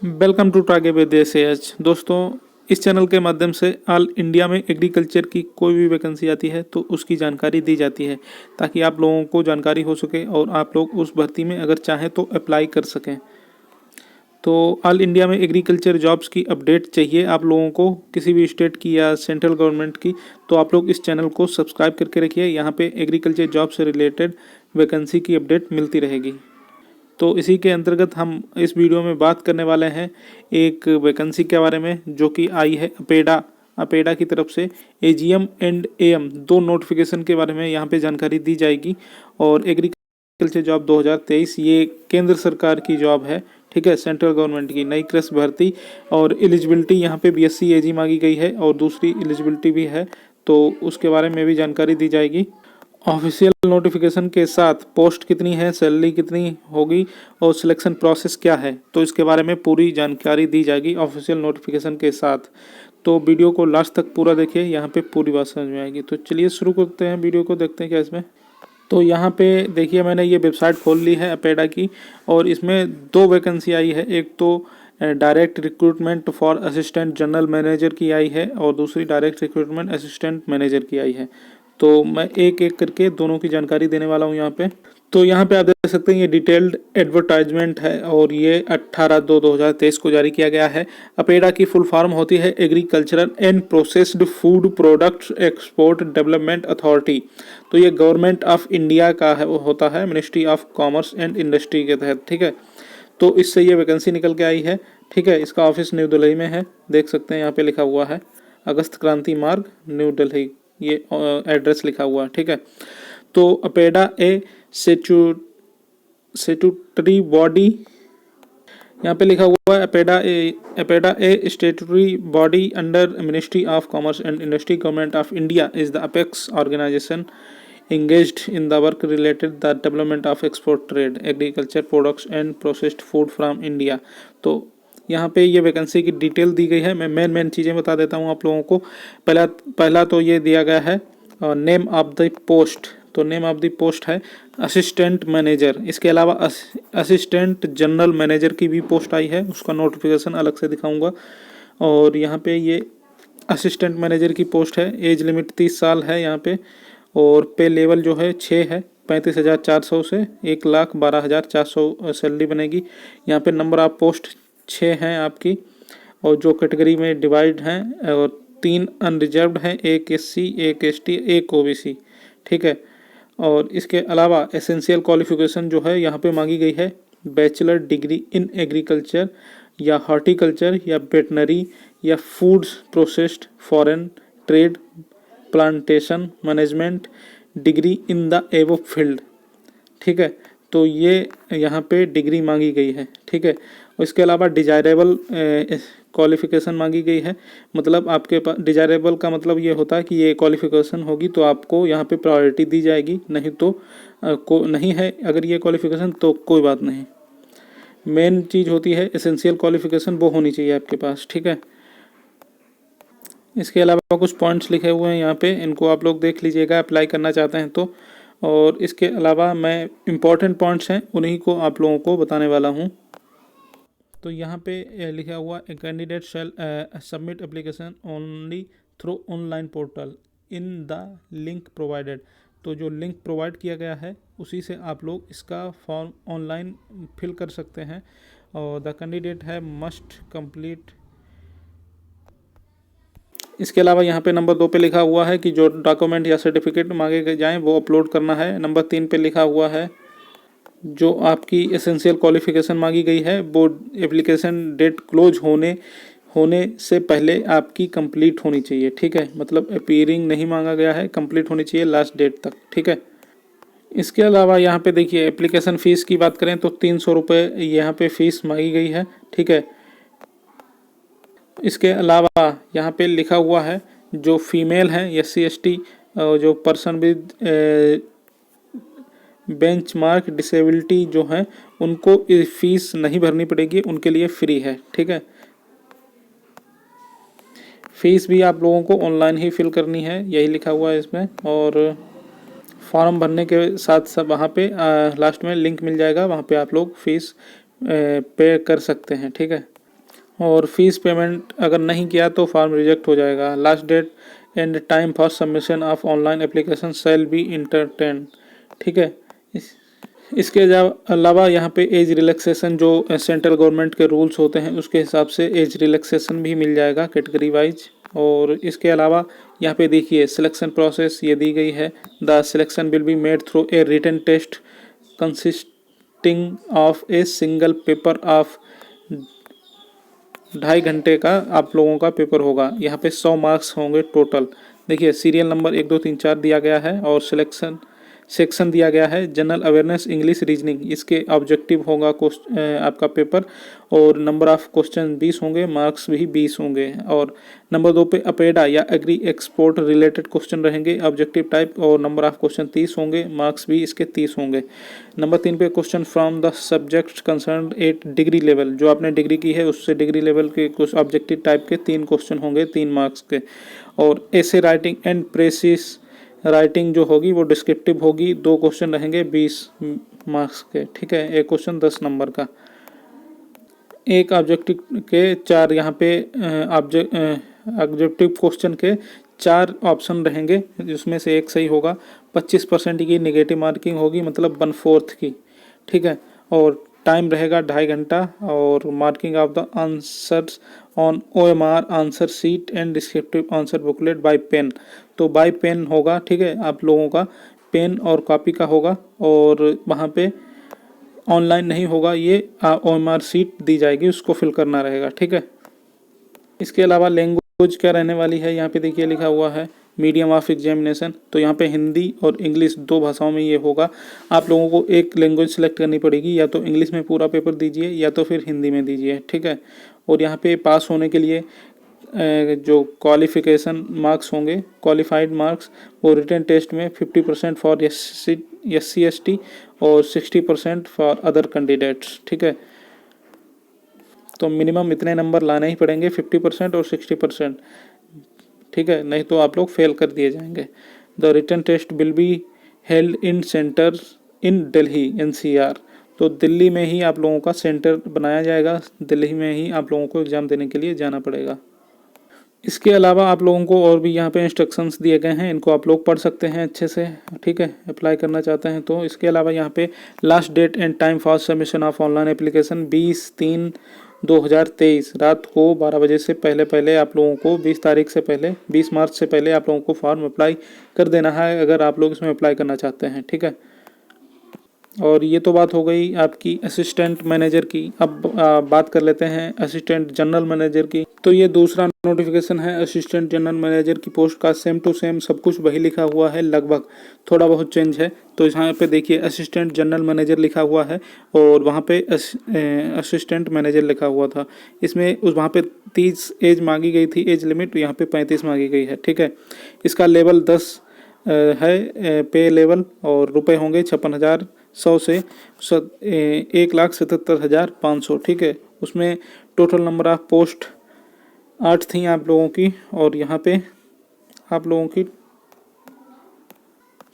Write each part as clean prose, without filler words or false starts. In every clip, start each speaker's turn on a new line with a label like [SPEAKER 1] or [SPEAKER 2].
[SPEAKER 1] Welcome to टागे विदेश H. दोस्तों, इस चैनल के माध्यम से ऑल इंडिया में एग्रीकल्चर की कोई भी वैकेंसी आती है तो उसकी जानकारी दी जाती है, ताकि आप लोगों को जानकारी हो सके और आप लोग उस भर्ती में अगर चाहें तो अप्लाई कर सकें। तो ऑल इंडिया में एग्रीकल्चर जॉब्स की अपडेट चाहिए आप लोगों को, किसी भी स्टेट की या सेंट्रल गवर्नमेंट की, तो आप लोग इस चैनल को सब्सक्राइब करके रखिए। यहाँ पे एग्रीकल्चर जॉब से रिलेटेड वैकेंसी की अपडेट मिलती रहेगी। तो इसी के अंतर्गत हम इस वीडियो में बात करने वाले हैं एक वैकेंसी के बारे में, जो कि आई है अपेडा की तरफ से। एजीएम एंड एएम दो नोटिफिकेशन के बारे में यहाँ पे जानकारी दी जाएगी। और एग्रीकल्चर जॉब 2023 ये केंद्र सरकार की जॉब है, ठीक है, सेंट्रल गवर्नमेंट की नई कृषि भर्ती। और एलिजिबिलिटी यहाँ पे बीएससी एजी मांगी गई है और दूसरी एलिजिबिलिटी भी है, तो उसके बारे में भी जानकारी दी जाएगी। ऑफिशियल नोटिफिकेशन के साथ पोस्ट कितनी है, सैलरी कितनी होगी और सिलेक्शन प्रोसेस क्या है, तो इसके बारे में पूरी जानकारी दी जाएगी ऑफिशियल नोटिफिकेशन के साथ। तो वीडियो को लास्ट तक पूरा देखिए, यहाँ पे पूरी बात समझ में आएगी। तो चलिए शुरू करते हैं वीडियो को, देखते हैं क्या इसमें। तो यहाँ पे देखिए, मैंने ये वेबसाइट खोल ली है अपेडा की, और इसमें दो वैकेंसी आई है। एक तो direct recruitment for assistant general manager की आई है और दूसरी डायरेक्ट रिक्रूटमेंट असिस्टेंट मैनेजर की आई है। तो मैं एक एक करके दोनों की जानकारी देने वाला हूँ यहाँ पे। तो यहाँ पे आप देख सकते हैं ये डिटेल्ड एडवर्टाइजमेंट है और ये 18/2/2023 को जारी किया गया है। अपेडा की फुल फॉर्म होती है agricultural and processed food products export development authority. तो ये गवर्नमेंट ऑफ इंडिया का है, होता है ministry of Commerce and industry के तहत, ठीक है। तो इससे ये वैकेंसी निकल के आई है, ठीक है। इसका ऑफिस न्यू दिल्ली में है, देख सकते हैं यहाँ पे लिखा हुआ है अगस्त क्रांति मार्ग, न्यू दिल्ली, ये एड्रेस लिखा हुआ है, ठीक है। तो अपेडा ए स्टैट्यूटरी बॉडी, यहाँ पे लिखा हुआ है APEDA a statutory body under Ministry of Commerce and Industry, Government of India is the apex organisation engaged in the work related the development of export trade agriculture products and processed food from India। तो यहाँ पे ये vacancy की detail दी गई है। मैं main चीज़ें बता देता हूँ आप लोगों को। पहला तो ये दिया गया है नेम ऑफ द पोस्ट। तो नेम ऑफ द पोस्ट है असिस्टेंट मैनेजर। इसके अलावा असिस्टेंट जनरल मैनेजर की भी पोस्ट आई है, उसका नोटिफिकेशन अलग से दिखाऊंगा। और यहाँ पे ये असिस्टेंट मैनेजर की पोस्ट है, एज लिमिट 30 साल है यहाँ पे। और पे लेवल जो है 6 है, 35,400 से 1,12,400 सैलरी बनेगी। यहाँ पे नंबर ऑफ पोस्ट 6 हैं आपकी, और जो कैटेगरी में डिवाइड हैं, और 3 अनरिजर्व्ड हैं, एक एससी, एक एसटी, एक ओबीसी, ठीक है। और इसके अलावा एसेंशियल क्वालिफिकेशन जो है यहाँ पे मांगी गई है बैचलर डिग्री इन एग्रीकल्चर या हॉर्टिकल्चर या वेटनरी या foods processed foreign trade plantation management degree in the above field, ठीक है। तो ये यहाँ पे डिग्री मांगी गई है, ठीक है। और इसके अलावा डिजायरेबल क्वालिफिकेशन मांगी गई है। मतलब आपके पास डिजायरेबल का मतलब ये होता है कि ये क्वालिफिकेशन होगी तो आपको यहाँ पे प्रायोरिटी दी जाएगी, नहीं तो नहीं है अगर ये क्वालिफिकेशन तो कोई बात नहीं। मेन चीज़ होती है एसेंशियल क्वालिफिकेशन, वो होनी चाहिए आपके पास, ठीक है। इसके अलावा कुछ पॉइंट्स लिखे हुए हैं यहाँ पे, इनको आप लोग देख लीजिएगा अप्लाई करना चाहते हैं तो। और इसके अलावा मैं इम्पॉर्टेंट पॉइंट्स हैं उन्हीं को आप लोगों को बताने वाला हूँ। तो यहाँ पे लिखा हुआ a candidate shell submit application only through online portal in the link provided. तो जो लिंक प्रोवाइड किया गया है उसी से आप लोग इसका फॉर्म ऑनलाइन फिल कर सकते हैं। और द कैंडिडेट है मस्ट कंप्लीट। इसके अलावा यहाँ पे नंबर 2 पे लिखा हुआ है कि जो डॉक्यूमेंट या सर्टिफिकेट मांगे जाएं वो अपलोड करना है। नंबर 3 पे लिखा हुआ है जो आपकी एसेंशियल क्वालिफिकेशन मांगी गई है वो एप्लीकेशन डेट क्लोज होने से पहले आपकी कंप्लीट होनी चाहिए, ठीक है। मतलब अपीयरिंग नहीं मांगा गया है, कंप्लीट होनी चाहिए लास्ट डेट तक, ठीक है। इसके अलावा यहाँ पे देखिए एप्लीकेशन फ़ीस की बात करें तो 300 रुपये यहाँ पे फ़ीस मांगी गई है, ठीक है। इसके अलावा यहाँ पे लिखा हुआ है जो फीमेल हैं SC ST जो पर्सन विद बेंचमार्क डिसेबिलिटी जो हैं उनको फीस नहीं भरनी पड़ेगी, उनके लिए फ्री है, ठीक है। फीस भी आप लोगों को ऑनलाइन ही फिल करनी है, यही लिखा हुआ है इसमें। और फॉर्म भरने के साथ सब वहाँ पे लास्ट में लिंक मिल जाएगा, वहाँ पे आप लोग फीस पे कर सकते हैं, ठीक है। और फीस पेमेंट अगर नहीं किया तो फॉर्म रिजेक्ट हो जाएगा। Last date and time for submission of online application shall be entertain. ठीक है। इस इसके अलावा यहाँ पे एज रिलैक्सेशन जो सेंट्रल गवर्नमेंट के रूल्स होते हैं उसके हिसाब से एज रिलैक्सेशन भी मिल जाएगा कैटेगरी वाइज। और इसके अलावा यहाँ पे देखिए सिलेक्शन प्रोसेस ये दी गई है। The selection will be made through a written test consisting of a single paper of 2.5 घंटे का आप लोगों का पेपर होगा। यहाँ पे 100 मार्क्स होंगे टोटल। देखिए सीरियल नंबर 1 2 3 4 दिया गया है और सिलेक्शन सेक्शन दिया गया है जनरल अवेयरनेस इंग्लिश रीजनिंग। इसके ऑब्जेक्टिव होगा आपका पेपर और नंबर ऑफ क्वेश्चन 20 होंगे, मार्क्स भी 20 होंगे। और नंबर 2 पे अपेडा या एग्री एक्सपोर्ट रिलेटेड क्वेश्चन रहेंगे ऑब्जेक्टिव टाइप और नंबर ऑफ क्वेश्चन 30 होंगे, मार्क्स भी इसके 30 होंगे। नंबर 3 पे question from the subject concern at degree level, जो आपने डिग्री की है उससे डिग्री लेवल के कुछ ऑब्जेक्टिव टाइप के 3 क्वेश्चन होंगे 3 मार्क्स के। और ऐसे राइटिंग एंड प्रेसिस राइटिंग जो होगी वो डिस्क्रिप्टिव होगी, 2 क्वेश्चन रहेंगे 20 मार्क्स के। ठीक है, एक क्वेश्चन 10 नंबर का। एक ऑब्जेक्टिव के 4 यहाँ पे ऑब्जेक्टिव क्वेश्चन के 4 ऑप्शन रहेंगे जिसमें से एक सही होगा। 25% की नेगेटिव मार्किंग होगी, मतलब 1/4 की। ठीक है, और टाइम रहेगा 2.5 घंटा। और marking of the answers on OMR answer sheet and descriptive answer booklet by pen. तो बाय पेन होगा। ठीक है, आप लोगों का पेन और कॉपी का होगा और वहाँ पे ऑनलाइन नहीं होगा, ये OMR सीट दी जाएगी उसको फिल करना रहेगा। ठीक है, इसके अलावा लैंग्वेज क्या रहने वाली है, यहाँ पे देखिए लिखा हुआ है मीडियम ऑफ एग्जामिनेशन। तो यहाँ पे हिंदी और इंग्लिश 2 भाषाओं में ये होगा। आप लोगों को एक लैंग्वेज सेलेक्ट करनी पड़ेगी, या तो इंग्लिश में पूरा पेपर दीजिए या तो फिर हिंदी में दीजिए। ठीक है, और यहाँ पे पास होने के लिए जो क्वालिफिकेशन मार्क्स होंगे क्वालिफाइड मार्क्स, वो रिटन टेस्ट में 50% फॉर SC ST और 60% फॉर अदर कैंडिडेट्स। ठीक है, तो मिनिमम इतने नंबर लाने ही पड़ेंगे, 50% और 60%। ठीक है, नहीं तो आप लोग फेल कर दिए जाएंगे। The written test will be held in centre in Delhi NCR। तो दिल्ली में ही आप लोगों का सेंटर बनाया जाएगा, दिल्ली में ही आप लोगों को एग्ज़ाम देने के लिए जाना पड़ेगा। इसके अलावा आप लोगों को और भी यहाँ पे इंस्ट्रक्शंस दिए गए हैं, इनको आप लोग पढ़ सकते हैं अच्छे से। ठीक है, अप्लाई करना चाहते हैं तो। इसके अलावा यहाँ पे last date and time for submission of online application 20/3/2023 रात को 12 बजे से पहले आप लोगों को 20 तारीख से पहले 20 मार्च से पहले आप लोगों को फॉर्म अप्लाई कर देना है अगर आप लोग इसमें अप्लाई करना चाहते हैं। ठीक है, और ये तो बात हो गई आपकी असिस्टेंट मैनेजर की। अब बात कर लेते हैं असिस्टेंट जनरल मैनेजर की। तो ये दूसरा नोटिफिकेशन है असिस्टेंट जनरल मैनेजर की पोस्ट का। सेम टू सेम सब कुछ वही लिखा हुआ है, लगभग थोड़ा बहुत चेंज है। तो यहाँ पे देखिए असिस्टेंट जनरल मैनेजर लिखा हुआ है और वहाँ पे असिस्टेंट मैनेजर लिखा हुआ था। इसमें वहाँ पे 30 एज मांगी गई थी, एज लिमिट, यहाँ पे 35 मांगी गई है। ठीक है, इसका लेवल 10 है पे लेवल, और रुपए होंगे 56,100 से 1,77,500। ठीक है, उसमें टोटल नंबर ऑफ पोस्ट 8 थी आप लोगों की, और यहाँ पे आप लोगों की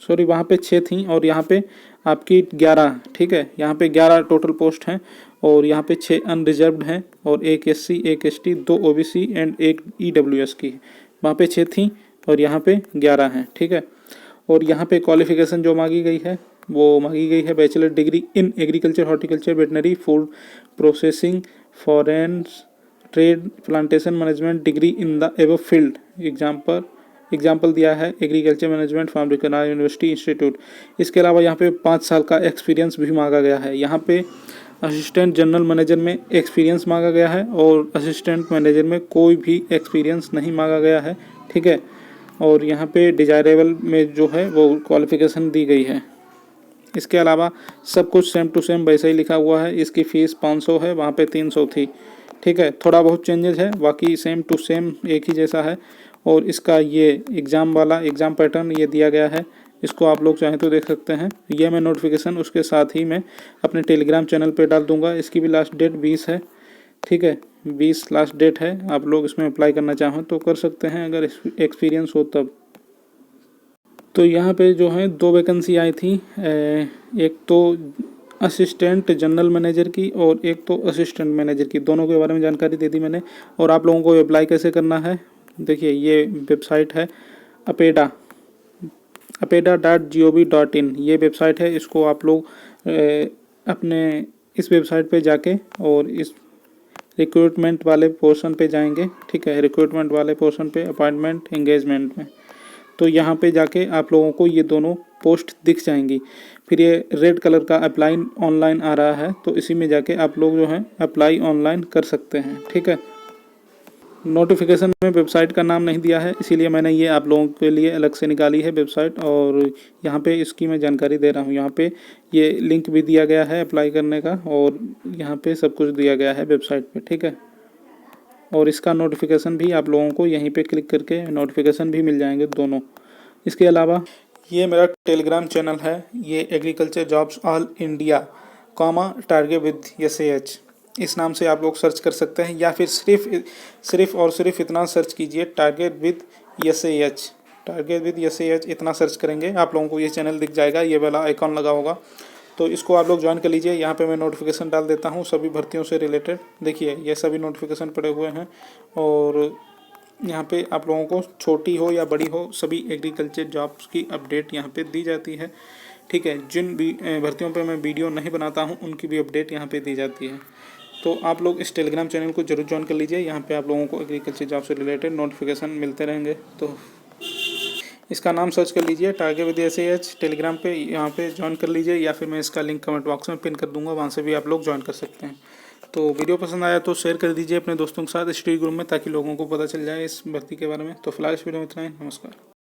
[SPEAKER 1] वहाँ पे 6 थी और यहाँ पे आपकी 11। ठीक है, यहाँ पे 11 टोटल पोस्ट हैं और यहाँ पे 6 अनरिजर्व्ड हैं और 1 SC 1 ST 2 OBC and 1 EWS की। वहाँ पे 6 थी और यहाँ पे 11 हैं। ठीक है, और यहाँ पे क्वालिफिकेशन जो मांगी गई है वो मांगी गई है bachelor degree in agriculture, horticulture, veterinary, food processing, foreign trade, plantation management degree in the above field. Example दिया है agriculture management from recognised university institute. इसके अलावा यहाँ पे 5 साल का एक्सपीरियंस भी मांगा गया है। यहाँ पे असिस्टेंट जनरल मैनेजर में एक्सपीरियंस मांगा गया है और असिस्टेंट मैनेजर में कोई भी एक्सपीरियंस नहीं मांगा गया है। ठीक है, और यहाँ पे डिजायरेबल में जो है वो क्वालिफिकेशन दी गई है। इसके अलावा सब कुछ सेम टू सेम वैसे ही लिखा हुआ है। इसकी फ़ीस 500 है, वहाँ पे 300 थी। ठीक है, थोड़ा बहुत चेंजेस है, बाकी सेम टू सेम एक ही जैसा है। और इसका ये एग्ज़ाम पैटर्न ये दिया गया है, इसको आप लोग चाहें तो देख सकते हैं। ये मैं नोटिफिकेशन उसके साथ ही मैं अपने टेलीग्राम चैनल पे डाल दूंगा। इसकी भी लास्ट डेट 20 है। ठीक है, 20 लास्ट डेट है। आप लोग इसमें अप्लाई करना चाहें तो कर सकते हैं अगर एक्सपीरियंस हो तब। तो यहाँ पे जो है 2 वैकेंसी आई थी। एक तो असिस्टेंट जनरल मैनेजर की और एक तो असिस्टेंट मैनेजर की, दोनों के बारे में जानकारी दे दी मैंने। और आप लोगों को अप्लाई कैसे करना है, देखिए ये वेबसाइट है अपेडा, apeda.gov.in ये वेबसाइट है। इसको आप लोग अपने इस वेबसाइट पे जाके और इस रिक्रूटमेंट वाले पोर्शन पे जाएंगे, ठीक है, रिक्रूटमेंट वाले पोर्शन पे अपॉइंटमेंट एंगेजमेंट में, तो यहाँ पे जाके आप लोगों को ये दोनों पोस्ट दिख जाएंगी। फिर ये रेड कलर का अप्लाई ऑनलाइन आ रहा है, तो इसी में जाके आप लोग जो है अप्लाई ऑनलाइन कर सकते हैं, ठीक है। नोटिफिकेशन में वेबसाइट का नाम नहीं दिया है, इसीलिए मैंने ये आप लोगों के लिए अलग से निकाली है वेबसाइट, और यहाँ पे इसकी मैं जानकारी दे रहा हूँ। यहाँ पे ये लिंक भी दिया गया है अप्लाई करने का, और यहाँ पे सब कुछ दिया गया है वेबसाइट पे, ठीक है। और इसका नोटिफिकेशन भी आप लोगों को यहीं पे क्लिक करके नोटिफिकेशन भी मिल जाएंगे दोनों। इसके अलावा ये मेरा टेलीग्राम चैनल है, ये agriculture jobs all India target with SAH, इस नाम से आप लोग सर्च कर सकते हैं, या फिर सिर्फ इतना सर्च कीजिए target with SAH, target with SAH इतना सर्च करेंगे आप लोगों को ये चैनल दिख जाएगा, ये वाला आइकॉन लगा होगा, तो इसको आप लोग ज्वाइन कर लीजिए। यहाँ पे मैं नोटिफिकेशन डाल देता हूँ सभी भर्तियों से रिलेटेड, देखिए ये सभी नोटिफिकेशन पड़े हुए हैं, और यहाँ पे आप लोगों को छोटी हो या बड़ी हो सभी एग्रीकल्चर जॉब्स की अपडेट यहाँ पे दी जाती है, ठीक है। जिन भी भर्तियों पे मैं वीडियो नहीं बनाता हूँ उनकी भी अपडेट यहाँ पे दी जाती है। तो आप लोग इस टेलीग्राम चैनल को जरूर ज्वाइन कर लीजिए, यहाँ पे आप लोगों को एग्रीकल्चर जॉब से रिलेटेड नोटिफिकेशन मिलते रहेंगे। तो इसका नाम सर्च कर लीजिए टारगेट विद SAH टेलीग्राम पे, यहाँ पे ज्वाइन कर लीजिए, या फिर मैं इसका लिंक कमेंट बॉक्स में पिन कर दूंगा, वहाँ से भी आप लोग ज्वाइन कर सकते हैं। तो वीडियो पसंद आया तो शेयर कर दीजिए अपने दोस्तों के साथ स्टडी ग्रुप में, ताकि लोगों को पता चल जाए इस भर्ती के बारे में। तो फिलहाल इस वीडियो में इतना ही, नमस्कार।